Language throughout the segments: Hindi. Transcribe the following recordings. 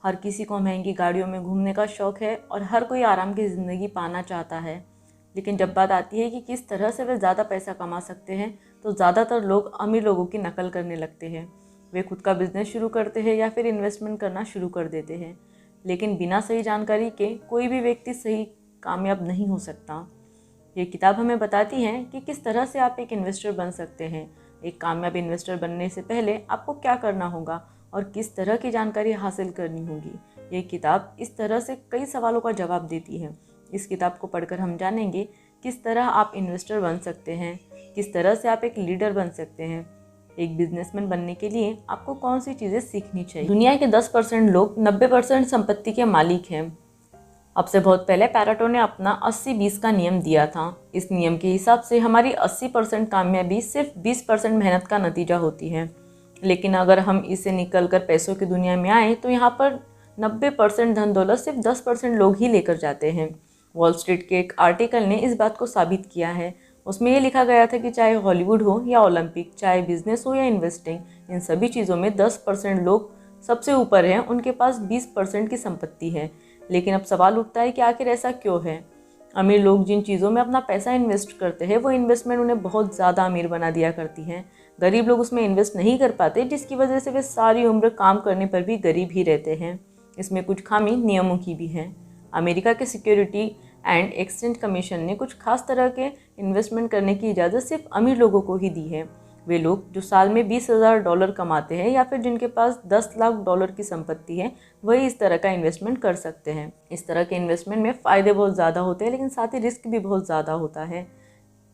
हर किसी को महंगी गाड़ियों में घूमने का शौक़ है और हर कोई आराम की ज़िंदगी पाना चाहता है। लेकिन जब बात आती है कि किस तरह से वे ज़्यादा पैसा कमा सकते हैं, तो ज़्यादातर लोग अमीर लोगों की नकल करने लगते हैं। वे खुद का बिजनेस शुरू करते हैं या फिर इन्वेस्टमेंट करना शुरू कर देते हैं। लेकिन बिना सही जानकारी के कोई भी व्यक्ति सही कामयाब नहीं हो सकता। ये किताब हमें बताती है कि किस तरह से आप एक इन्वेस्टर बन सकते हैं। एक कामयाब इन्वेस्टर बनने से पहले आपको क्या करना होगा और किस तरह की जानकारी हासिल करनी होगी। ये किताब इस तरह से कई सवालों का जवाब देती है। इस किताब को पढ़कर हम जानेंगे किस तरह आप इन्वेस्टर बन सकते हैं, किस तरह से आप एक लीडर बन सकते हैं। एक बिजनेसमैन बनने के लिए आपको कौन सी चीज़ें सीखनी चाहिए। दुनिया के 10% लोग 90% संपत्ति के मालिक हैं। अब से बहुत पहले पैरेटो ने अपना 80-20 का नियम दिया था। इस नियम के हिसाब से हमारी 80% कामयाबी सिर्फ 20% मेहनत का नतीजा होती है। लेकिन अगर हम इसे निकलकर पैसों की दुनिया में आए तो यहाँ पर 90% धन दौलत सिर्फ 10% लोग ही लेकर जाते हैं। वॉल स्ट्रीट के एक आर्टिकल ने इस बात को साबित किया है। उसमें ये लिखा गया था कि चाहे हॉलीवुड हो या ओलंपिक, चाहे बिजनेस हो या इन्वेस्टिंग, इन सभी चीज़ों में 10% लोग सबसे ऊपर हैं, उनके पास 20% की संपत्ति है। लेकिन अब सवाल उठता है कि आखिर ऐसा क्यों है। अमीर लोग जिन चीज़ों में अपना पैसा इन्वेस्ट करते हैं वो इन्वेस्टमेंट उन्हें बहुत ज़्यादा अमीर बना दिया करती हैं। गरीब लोग उसमें इन्वेस्ट नहीं कर पाते, जिसकी वजह से वे सारी उम्र काम करने पर भी गरीब ही रहते हैं। इसमें कुछ खामी नियमों की भी है। अमेरिका के सिक्योरिटी एंड एक्सचेंज कमीशन ने कुछ खास तरह के इन्वेस्टमेंट करने की इजाज़त सिर्फ अमीर लोगों को ही दी है। वे लोग जो साल में $20,000 कमाते हैं या फिर जिनके पास $10 लाख की संपत्ति है, वही इस तरह का इन्वेस्टमेंट कर सकते हैं। इस तरह के इन्वेस्टमेंट में फ़ायदे बहुत ज़्यादा होते हैं, लेकिन साथ ही रिस्क भी बहुत ज़्यादा होता है।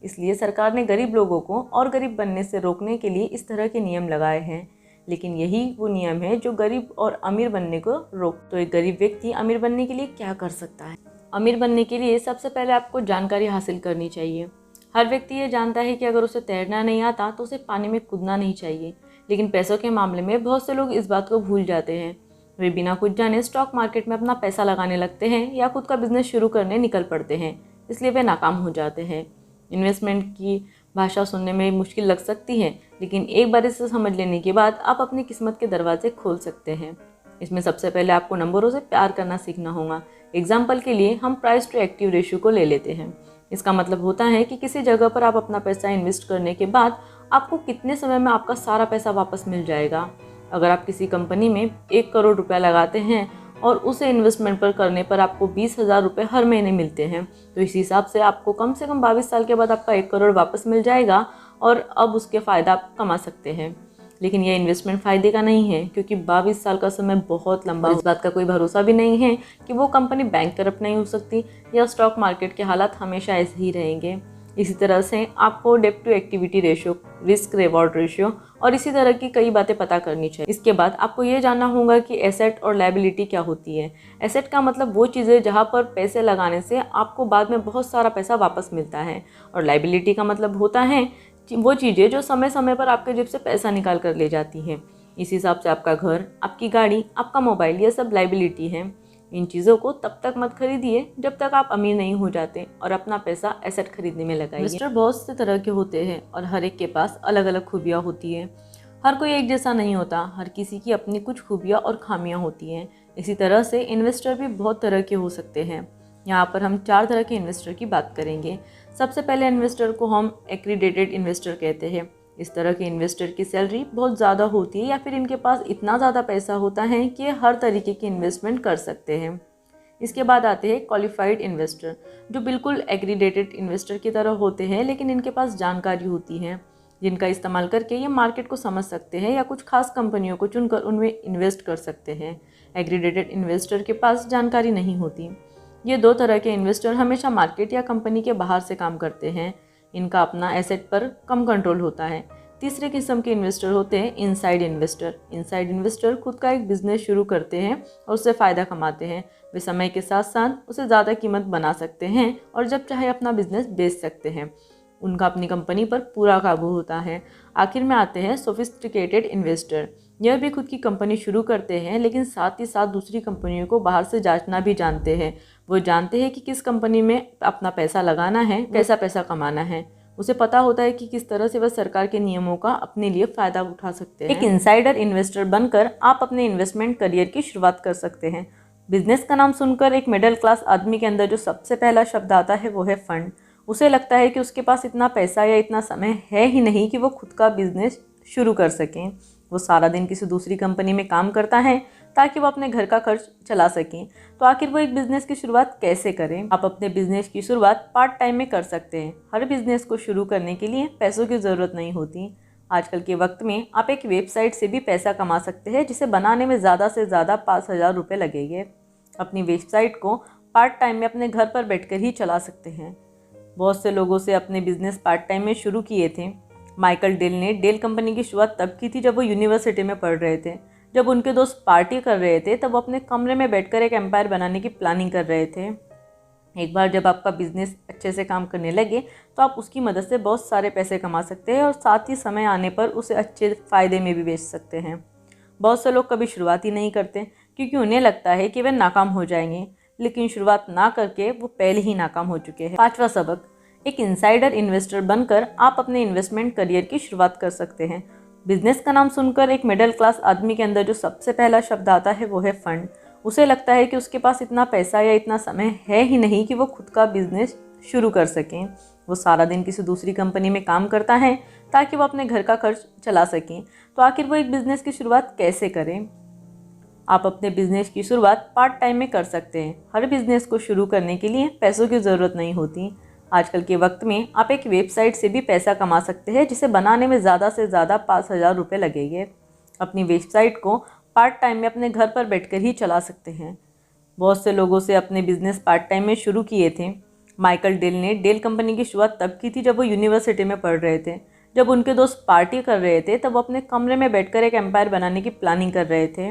इसलिए सरकार ने गरीब लोगों को और गरीब बनने से रोकने के लिए इस तरह के नियम लगाए हैं। लेकिन यही वो नियम है जो गरीब और अमीर बनने को रोक। तो एक गरीब व्यक्ति अमीर बनने के लिए क्या कर सकता है? अमीर बनने के लिए सबसे पहले आपको जानकारी हासिल करनी चाहिए। हर व्यक्ति ये जानता है कि अगर उसे तैरना नहीं आता तो उसे पानी में कूदना नहीं चाहिए। लेकिन पैसों के मामले में बहुत से लोग इस बात को भूल जाते हैं। वे बिना कुछ जाने स्टॉक मार्केट में अपना पैसा लगाने लगते हैं या खुद का बिजनेस शुरू करने निकल पड़ते हैं, इसलिए वे नाकाम हो जाते हैं। इन्वेस्टमेंट की भाषा सुनने में मुश्किल लग सकती है, लेकिन एक बार इसे समझ लेने के बाद आप अपनी किस्मत के दरवाजे खोल सकते हैं। इसमें सबसे पहले आपको नंबरों से प्यार करना सीखना होगा। एग्जाम्पल के लिए हम प्राइस टू एक्टिव रेशियो को ले लेते हैं। इसका मतलब होता है कि किसी जगह पर आप अपना पैसा इन्वेस्ट करने के बाद आपको कितने समय में आपका सारा पैसा वापस मिल जाएगा। अगर आप किसी कंपनी में 1 करोड़ रुपया लगाते हैं और उसे इन्वेस्टमेंट पर करने पर आपको 20,000 रुपये हर महीने मिलते हैं, तो इस हिसाब से आपको कम से कम 22 साल के बाद आपका 1 करोड़ वापस मिल जाएगा और अब उसके फ़ायदा आप कमा सकते हैं। लेकिन यह इन्वेस्टमेंट फ़ायदे का नहीं है, क्योंकि 22 साल का समय बहुत लंबा है। इस बात का कोई भरोसा भी नहीं है कि वो कंपनी बैंकरप्ट नहीं हो सकती या स्टॉक मार्केट के हालात हमेशा ऐसे ही रहेंगे। इसी तरह से आपको डेब्ट to activity ratio, risk reward ratio और इसी तरह की कई बातें पता करनी चाहिए। इसके बाद आपको ये जानना होगा कि एसेट और लायबिलिटी क्या होती है। एसेट का मतलब वो चीज़ें जहाँ पर पैसे लगाने से आपको बाद में बहुत सारा पैसा वापस मिलता है, और लायबिलिटी का मतलब होता है वो चीज़ें जो समय समय पर आपके जेब से पैसा निकाल कर ले जाती हैं। इस हिसाब से आपका घर, आपकी गाड़ी, आपका मोबाइल, ये सब लायबिलिटी है। इन चीज़ों को तब तक मत खरीदिए जब तक आप अमीर नहीं हो जाते और अपना पैसा एसेट खरीदने में लगाइए। इन्वेस्टर बहुत से तरह के होते हैं और हर एक के पास अलग अलग खूबियाँ होती हैं। हर कोई एक जैसा नहीं होता, हर किसी की अपनी कुछ खूबियाँ और खामियाँ होती हैं। इसी तरह से इन्वेस्टर भी बहुत तरह के हो सकते हैं। यहाँ पर हम 4 तरह के इन्वेस्टर की बात करेंगे। सबसे पहले इन्वेस्टर को हम एक्रीडेटेड इन्वेस्टर कहते हैं। इस तरह के इन्वेस्टर की सैलरी बहुत ज़्यादा होती है या फिर इनके पास इतना ज़्यादा पैसा होता है कि ये हर तरीके की इन्वेस्टमेंट कर सकते हैं। इसके बाद आते हैं क्वालिफाइड इन्वेस्टर, जो बिल्कुल एक्रीडेटेड इन्वेस्टर की तरह होते हैं, लेकिन इनके पास जानकारी होती है जिनका इस्तेमाल करके ये मार्केट को समझ सकते हैं या कुछ खास कंपनियों को चुनकर उनमें इन्वेस्ट कर सकते हैं। एक्रीडेटेड इन्वेस्टर के पास जानकारी नहीं होती। ये 2 तरह के इन्वेस्टर हमेशा मार्केट या कंपनी के बाहर से काम करते हैं। इनका अपना एसेट पर कम कंट्रोल होता है। तीसरे किस्म के इन्वेस्टर होते हैं इनसाइड इन्वेस्टर। इनसाइड इन्वेस्टर खुद का एक बिजनेस शुरू करते हैं और उससे फ़ायदा कमाते हैं। वे समय के साथ साथ उसे ज़्यादा कीमत बना सकते हैं और जब चाहे अपना बिजनेस बेच सकते हैं। उनका अपनी कंपनी पर पूरा काबू होता है। आखिर में आते हैं सोफिस्टिकेटेड इन्वेस्टर। यह भी खुद की कंपनी शुरू करते हैं, लेकिन साथ ही साथ दूसरी कंपनियों को बाहर से जांचना भी जानते हैं। वो जानते हैं कि किस कंपनी में अपना पैसा लगाना है, कैसा पैसा कमाना है। उसे पता होता है कि किस तरह से वह सरकार के नियमों का अपने लिए फ़ायदा उठा सकते हैं। एक इनसाइडर इन्वेस्टर बनकर आप अपने इन्वेस्टमेंट करियर की शुरुआत कर सकते हैं। बिजनेस का नाम सुनकर एक मिडिल क्लास आदमी के अंदर जो सबसे पहला शब्द आता है वो है फंड। उसे लगता है कि उसके पास इतना पैसा या इतना समय है ही नहीं कि वो खुद का बिजनेस शुरू कर सकें। वो सारा दिन किसी दूसरी कंपनी में काम करता है ताकि वो अपने घर का खर्च चला सकें। तो आखिर वो एक बिज़नेस की शुरुआत कैसे करें? आप अपने बिज़नेस की शुरुआत पार्ट टाइम में कर सकते हैं। हर बिज़नेस को शुरू करने के लिए पैसों की ज़रूरत नहीं होती। आजकल के वक्त में आप एक वेबसाइट से भी पैसा कमा सकते हैं जिसे बनाने में ज़्यादा से ज़्यादा 5,000 रुपये लगेंगे। अपनी वेबसाइट को पार्ट टाइम में अपने घर पर बैठकर ही चला सकते हैं। बहुत से लोगों से अपने बिज़नेस पार्ट टाइम में शुरू किए थे। माइकल डेल ने डेल कंपनी की शुरुआत तब की थी जब वो यूनिवर्सिटी में पढ़ रहे थे। जब उनके दोस्त पार्टी कर रहे थे तब वो अपने कमरे में बैठकर एक एम्पायर बनाने की प्लानिंग कर रहे थे। एक बार जब आपका बिजनेस अच्छे से काम करने लगे तो आप उसकी मदद से बहुत सारे पैसे कमा सकते हैं और साथ ही समय आने पर उसे अच्छे फ़ायदे में भी बेच सकते हैं। बहुत से लोग कभी शुरुआत ही नहीं करते क्योंकि उन्हें लगता है कि वे नाकाम हो जाएंगे, लेकिन शुरुआत ना करके वो पहले ही नाकाम हो चुके हैं। 5वां सबक, एक इनसाइडर इन्वेस्टर बनकर आप अपने इन्वेस्टमेंट करियर की शुरुआत कर सकते हैं। बिजनेस का नाम सुनकर एक मिडिल क्लास आदमी के अंदर जो सबसे पहला शब्द आता है वो है फंड। उसे लगता है कि उसके पास इतना पैसा या इतना समय है ही नहीं कि वो खुद का बिजनेस शुरू कर सकें। वो सारा दिन किसी दूसरी कंपनी में काम करता है ताकि वो अपने घर का खर्च चला सकें। तो आखिर वो एक बिज़नेस की शुरुआत कैसे करें? आप अपने बिजनेस की शुरुआत पार्ट टाइम में कर सकते हैं। हर बिजनेस को शुरू करने के लिए पैसों की ज़रूरत नहीं होती। आजकल के वक्त में आप एक वेबसाइट से भी पैसा कमा सकते हैं जिसे बनाने में ज़्यादा से ज़्यादा 5,000 रुपये लगेंगे। अपनी वेबसाइट को पार्ट टाइम में अपने घर पर बैठकर ही चला सकते हैं। बहुत से लोगों से अपने बिजनेस पार्ट टाइम में शुरू किए थे। माइकल डेल ने डेल कंपनी की शुरुआत तब की थी जब वो यूनिवर्सिटी में पढ़ रहे थे। जब उनके दोस्त पार्टी कर रहे थे तब वो अपने कमरे में बैठकर एक एम्पायर बनाने की प्लानिंग कर रहे थे।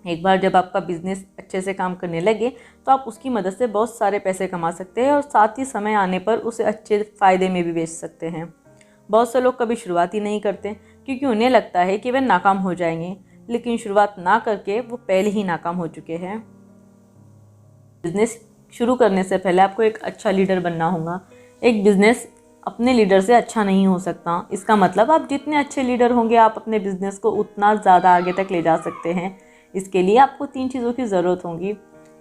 एक बार जब आपका बिजनेस अच्छे से काम करने लगे तो आप उसकी मदद से बहुत सारे पैसे कमा सकते हैं और साथ ही समय आने पर उसे अच्छे फ़ायदे में भी बेच सकते हैं। बहुत से लोग कभी शुरुआत ही नहीं करते क्योंकि उन्हें लगता है कि वे नाकाम हो जाएंगे, लेकिन शुरुआत ना करके वो पहले ही नाकाम हो चुके हैं। बिजनेस शुरू करने से पहले आपको एक अच्छा लीडर बनना होगा। एक बिजनेस अपने लीडर से अच्छा नहीं हो सकता। इसका मतलब आप जितने अच्छे लीडर होंगे आप अपने बिजनेस को उतना ज़्यादा आगे तक ले जा सकते हैं। इसके लिए आपको 3 चीज़ों की ज़रूरत होगी।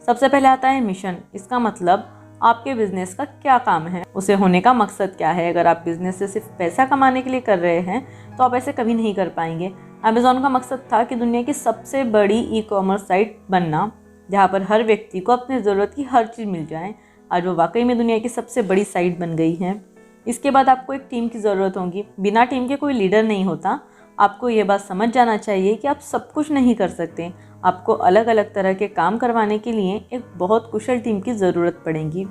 सबसे पहले आता है मिशन। इसका मतलब आपके बिजनेस का क्या काम है, उसे होने का मकसद क्या है। अगर आप बिजनेस से सिर्फ पैसा कमाने के लिए कर रहे हैं तो आप ऐसे कभी नहीं कर पाएंगे। अमेज़ॉन का मकसद था कि दुनिया की सबसे बड़ी ई-कॉमर्स साइट बनना, जहाँ पर हर व्यक्ति को अपनी ज़रूरत की हर चीज़ मिल जाए। आज वो वाकई में दुनिया की सबसे बड़ी साइट बन गई है। इसके बाद आपको एक टीम की ज़रूरत होगी। बिना टीम के कोई लीडर नहीं होता। आपको ये बात समझ जाना चाहिए कि आप सब कुछ नहीं कर सकते। आपको अलग अलग तरह के काम करवाने के लिए एक बहुत कुशल टीम की ज़रूरत पड़ेगी।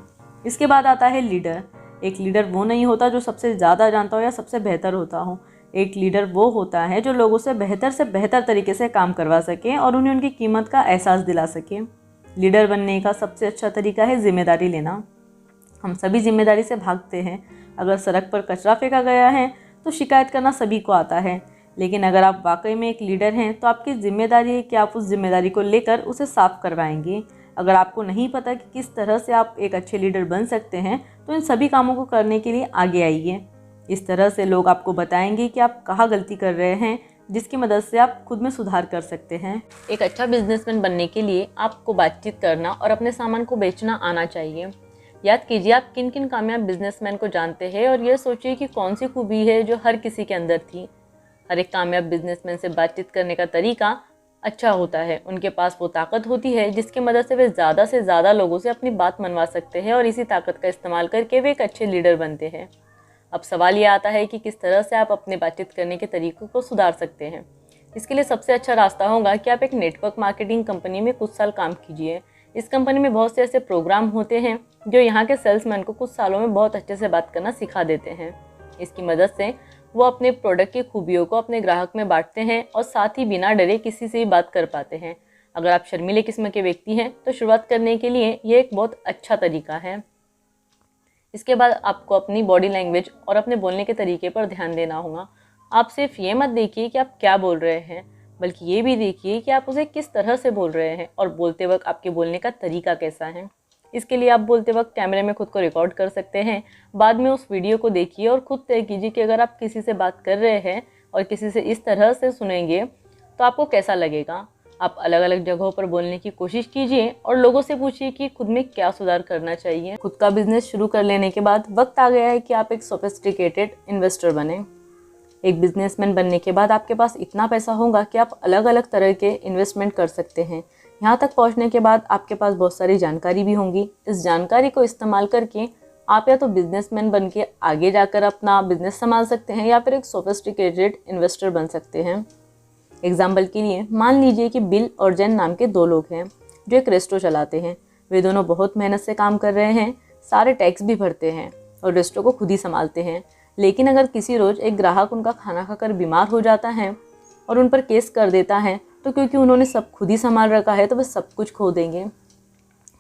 इसके बाद आता है लीडर। एक लीडर वो नहीं होता जो सबसे ज़्यादा जानता हो या सबसे बेहतर होता हो। एक लीडर वो होता है जो लोगों से बेहतर तरीके से काम करवा सके और उन्हें उनकी कीमत का एहसास दिला सके। लीडर बनने का सबसे अच्छा तरीका है जिम्मेदारी लेना। हम सभी जिम्मेदारी से भागते हैं। अगर सड़क पर कचरा फेंका गया है तो शिकायत करना सभी को आता है, लेकिन अगर आप वाकई में एक लीडर हैं तो आपकी जिम्मेदारी है कि आप उस जिम्मेदारी को लेकर उसे साफ करवाएंगे। अगर आपको नहीं पता कि किस तरह से आप एक अच्छे लीडर बन सकते हैं तो इन सभी कामों को करने के लिए आगे आइए। इस तरह से लोग आपको बताएंगे कि आप कहाँ गलती कर रहे हैं, जिसकी मदद से आप खुद में सुधार कर सकते हैं। एक अच्छा बिजनेसमैन बनने के लिए आपको बातचीत करना और अपने सामान को बेचना आना चाहिए। याद कीजिए आप किन किन कामयाब बिजनेसमैन को जानते हैं और यह सोचिए कि कौन सी खूबी है जो हर किसी के अंदर थी। हर एक कामयाब बिजनेसमैन से बातचीत करने का तरीका अच्छा होता है। उनके पास वो ताकत होती है जिसकी मदद से वे ज़्यादा से ज़्यादा लोगों से अपनी बात मनवा सकते हैं और इसी ताकत का इस्तेमाल करके वे एक अच्छे लीडर बनते हैं। अब सवाल ये आता है कि किस तरह से आप अपने बातचीत करने के तरीकों को सुधार सकते हैं। इसके लिए सबसे अच्छा रास्ता होगा कि आप एक नेटवर्क मार्केटिंग कंपनी में कुछ साल काम कीजिए। इस कंपनी में बहुत से ऐसे प्रोग्राम होते हैं जो यहाँ के सेल्समैन को कुछ सालों में बहुत अच्छे से बात करना सिखा देते हैं। इसकी मदद से वो अपने प्रोडक्ट की खूबियों को अपने ग्राहक में बांटते हैं और साथ ही बिना डरे किसी से भी बात कर पाते हैं। अगर आप शर्मीले किस्म के व्यक्ति हैं तो शुरुआत करने के लिए ये एक बहुत अच्छा तरीका है। इसके बाद आपको अपनी बॉडी लैंग्वेज और अपने बोलने के तरीके पर ध्यान देना होगा। आप सिर्फ ये मत देखिए कि आप क्या बोल रहे हैं, बल्कि ये भी देखिए कि आप उसे किस तरह से बोल रहे हैं और बोलते वक्त आपके बोलने का तरीका कैसा है। इसके लिए आप बोलते वक्त कैमरे में खुद को रिकॉर्ड कर सकते हैं। बाद में उस वीडियो को देखिए और खुद तय कीजिए कि अगर आप किसी से बात कर रहे हैं और किसी से इस तरह से सुनेंगे तो आपको कैसा लगेगा। आप अलग अलग जगहों पर बोलने की कोशिश कीजिए और लोगों से पूछिए कि खुद में क्या सुधार करना चाहिए। खुद का बिजनेस शुरू कर लेने के बाद वक्त आ गया है कि आप एक सोफिस्टिकेटेड इन्वेस्टर बने। एक बिजनेसमैन बनने के बाद आपके पास इतना पैसा होगा कि आप अलग अलग तरह के इन्वेस्टमेंट कर सकते हैं। यहाँ तक पहुँचने के बाद आपके पास बहुत सारी जानकारी भी होंगी। इस जानकारी को इस्तेमाल करके आप या तो बिजनेसमैन बन के आगे जाकर अपना बिजनेस संभाल सकते हैं या फिर एक सोफिस्टिकेटेड इन्वेस्टर बन सकते हैं। एग्जाम्पल के लिए मान लीजिए कि बिल और जेन नाम के 2 लोग हैं जो एक रेस्टोरेंट चलाते हैं। वे दोनों बहुत मेहनत से काम कर रहे हैं, सारे टैक्स भी भरते हैं और रेस्टोरेंट को खुद ही संभालते हैं। लेकिन अगर किसी रोज़ एक ग्राहक उनका खाना खाकर बीमार हो जाता है और उन पर केस कर देता है तो क्योंकि उन्होंने सब खुद ही संभाल रखा है तो वे सब कुछ खो देंगे।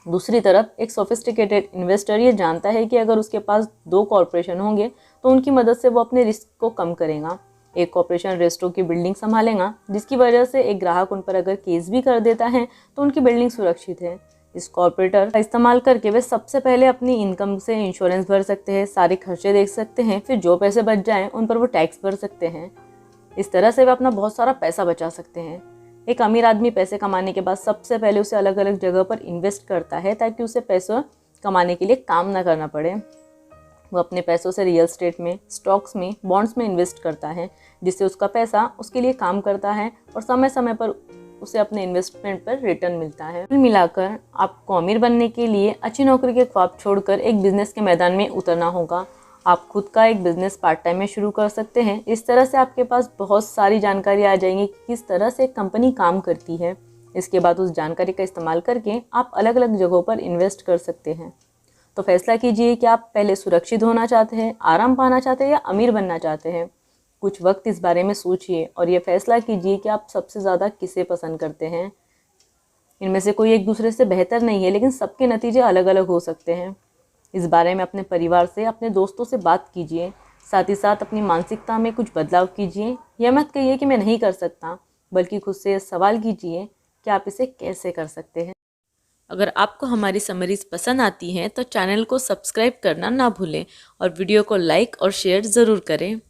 दूसरी तरफ एक सोफिस्टिकेटेड इन्वेस्टर ये जानता है कि अगर उसके पास 2 कॉरपोरेशन होंगे तो उनकी मदद से वो अपने रिस्क को कम करेगा। एक कॉरपोरेशन रेस्टोरेंट की बिल्डिंग संभालेगा जिसकी वजह से एक ग्राहक उन पर अगर केस भी कर देता है तो उनकी बिल्डिंग सुरक्षित है। इस कॉर्पोरेटर का इस्तेमाल करके वे सबसे पहले अपनी इनकम से इंश्योरेंस भर सकते हैं, सारे खर्चे देख सकते हैं, फिर जो पैसे बच जाएं उन पर वो टैक्स भर सकते हैं। इस तरह से वे अपना बहुत सारा पैसा बचा सकते हैं। एक अमीर आदमी पैसे कमाने के बाद सबसे पहले उसे अलग अलग जगह पर इन्वेस्ट करता है ताकि उसे पैसा कमाने के लिए काम ना करना पड़े। वो अपने पैसों से रियल एस्टेट में, स्टॉक्स में, बॉन्ड्स में इन्वेस्ट करता है जिससे उसका पैसा उसके लिए काम करता है और समय समय पर उसे अपने इन्वेस्टमेंट पर रिटर्न मिलता है। कुल मिलाकर आपको अमीर बनने के लिए अच्छी नौकरी के ख्वाब छोड़कर एक बिजनेस के मैदान में उतरना होगा। आप खुद का एक बिजनेस पार्ट टाइम में शुरू कर सकते हैं। इस तरह से आपके पास बहुत सारी जानकारी आ जाएंगी कि किस तरह से एक कंपनी काम करती है। इसके बाद उस जानकारी का इस्तेमाल करके आप अलग अलग जगहों पर इन्वेस्ट कर सकते हैं। तो फैसला कीजिए कि आप पहले सुरक्षित होना चाहते हैं, आराम पाना चाहते हैं या अमीर बनना चाहते हैं। कुछ वक्त इस बारे में सोचिए और ये फैसला कीजिए कि आप सबसे ज़्यादा किसे पसंद करते हैं। इनमें से कोई एक दूसरे से बेहतर नहीं है, लेकिन सबके नतीजे अलग अलग हो सकते हैं। इस बारे में अपने परिवार से, अपने दोस्तों से बात कीजिए। साथ ही साथ अपनी मानसिकता में कुछ बदलाव कीजिए। यह मत कहिए कि मैं नहीं कर सकता, बल्कि खुद से सवाल कीजिए कि आप इसे कैसे कर सकते हैं। अगर आपको हमारी समरीज पसंद आती हैं तो चैनल को सब्सक्राइब करना ना भूलें और वीडियो को लाइक और शेयर ज़रूर करें।